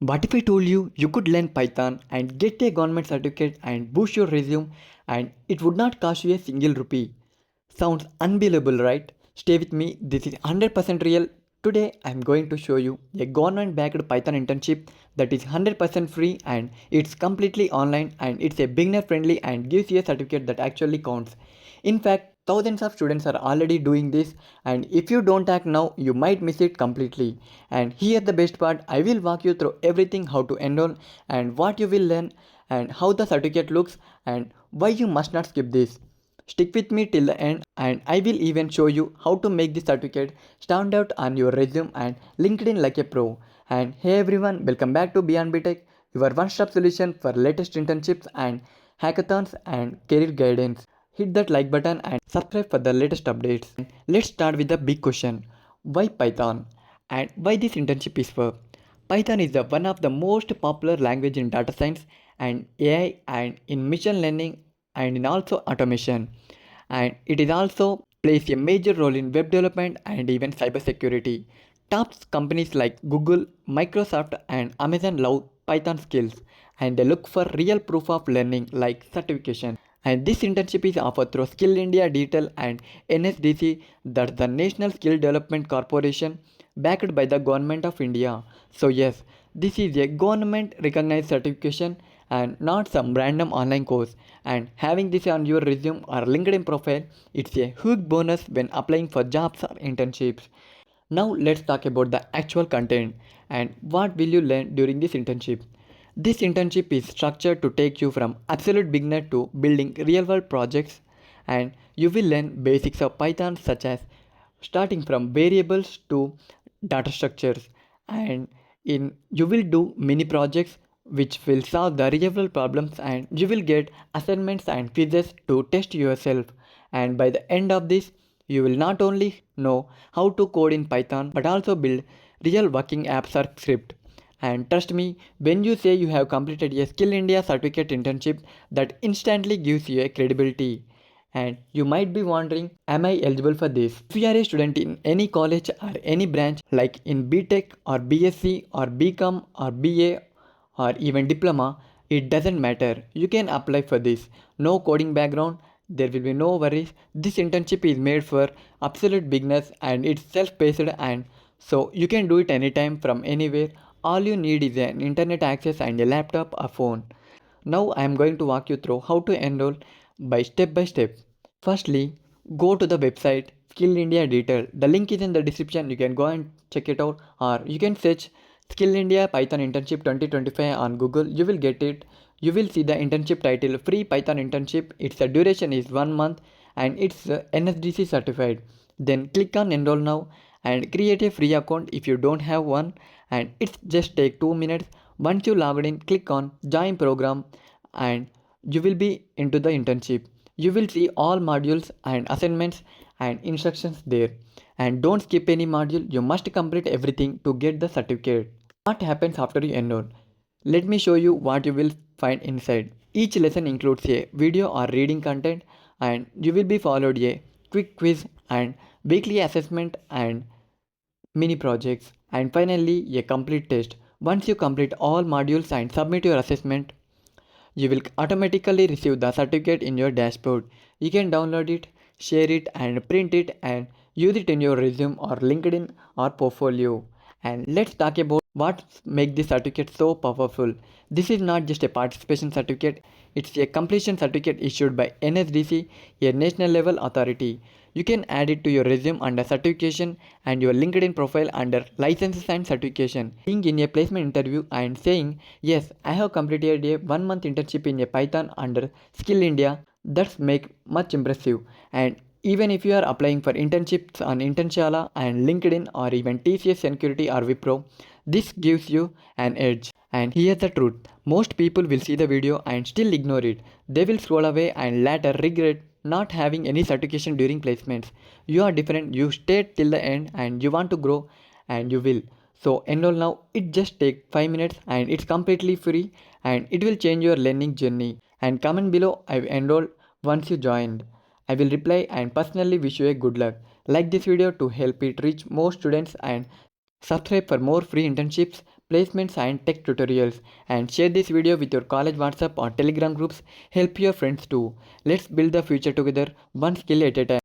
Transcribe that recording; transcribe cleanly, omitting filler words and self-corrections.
What if I told you you could learn Python and get a government certificate and boost your resume and it would not cost you a single rupee? Sounds unbelievable, right? Stay with me, this is 100% real. Today I am going to show you a government backed Python internship that is 100% free and it's completely online and it's a beginner friendly and gives you a certificate that actually counts. In fact, thousands of students are already doing this, and if you don't act now, you might miss it completely. And here the best part, I will walk you through everything, how to enroll and what you will learn and how the certificate looks and why you must not skip this. Stick with me till the end and I will even show you how to make this certificate stand out on your resume and LinkedIn like a pro. And hey everyone, welcome back to Beyond BTech, your one-stop solution for latest internships and hackathons and career guidance. Hit that like button and subscribe for the latest updates. Let's start with the big question. Why Python? And why this internship is for? Python is one of the most popular language in data science and AI and in machine learning and in also automation. And it is also plays a major role in web development and even cybersecurity. Top companies like Google, Microsoft and Amazon love Python skills and they look for real proof of learning like certification. And this internship is offered through Skill India Digital and NSDC, that's the National Skill Development Corporation, backed by the Government of India. So yes, this is a government recognized certification and not some random online course. And having this on your resume or LinkedIn profile, it's a huge bonus when applying for jobs or internships. Now let's talk about the actual content and what will you learn during this internship. This internship is structured to take you from absolute beginner to building real world projects and you will learn basics of Python such as starting from variables to data structures and in you will do mini projects which will solve the real world problems and you will get assignments and quizzes to test yourself and by the end of this you will not only know how to code in Python but also build real working apps or script. And trust me, when you say you have completed a Skill India certificate internship, that instantly gives you a credibility. And you might be wondering, am I eligible for this? If you are a student in any college or any branch like in BTech or BSc or BCom or BA or even diploma, it doesn't matter. You can apply for this. No coding background, there will be no worries. This internship is made for absolute beginners and it's self-paced and so you can do it anytime from anywhere. All you need is an internet access and a laptop or phone. Now I am going to walk you through how to enroll by step. Firstly, go to the website Skill India Detail. The link is in the description. You can go and check it out or you can search Skill India Python Internship 2025 on Google. You will get it. You will see the internship title Free Python Internship. Its duration is 1 month and it's NSDC certified. Then click on enroll now and create a free account if you don't have one and it's just take 2 minutes. Once you log in, click on join program and you will be into the internship. You will see all modules and assignments and instructions there. And don't skip any module, you must complete everything to get the certificate. What happens after you enroll? Let me show you what you will find inside. Each lesson includes a video or reading content and you will be followed a quick quiz and weekly assessment and mini projects and finally a complete test. Once you complete all modules and submit your assessment, you will automatically receive the certificate in your dashboard. You can download it, share it and print it and use it in your resume or LinkedIn or portfolio. And let's talk about what makes this certificate so powerful. This is not just a participation certificate, it's a completion certificate issued by NSDC, a national level authority. You can add it to your resume under certification and your LinkedIn profile under licenses and certification. Being in a placement interview and saying, yes, I have completed a 1 month internship in a Python under Skill India, that's make much impressive. And even if you are applying for internships on Internshala and LinkedIn or even TCS Security or Wipro, this gives you an edge. And here's the truth, most people will see the video and still ignore it. They will scroll away and later regret not having any certification during placements. You are different, you stayed till the end and you want to grow and you will. So enroll now, it just takes 5 minutes and it's completely free and it will change your learning journey. And comment below, I've enrolled once you joined. I will reply and personally wish you a good luck. Like this video to help it reach more students and subscribe for more free internships. placements and tech tutorials. And share this video with your college WhatsApp or Telegram groups. Help your friends too. Let's build the future together, one skill at a time.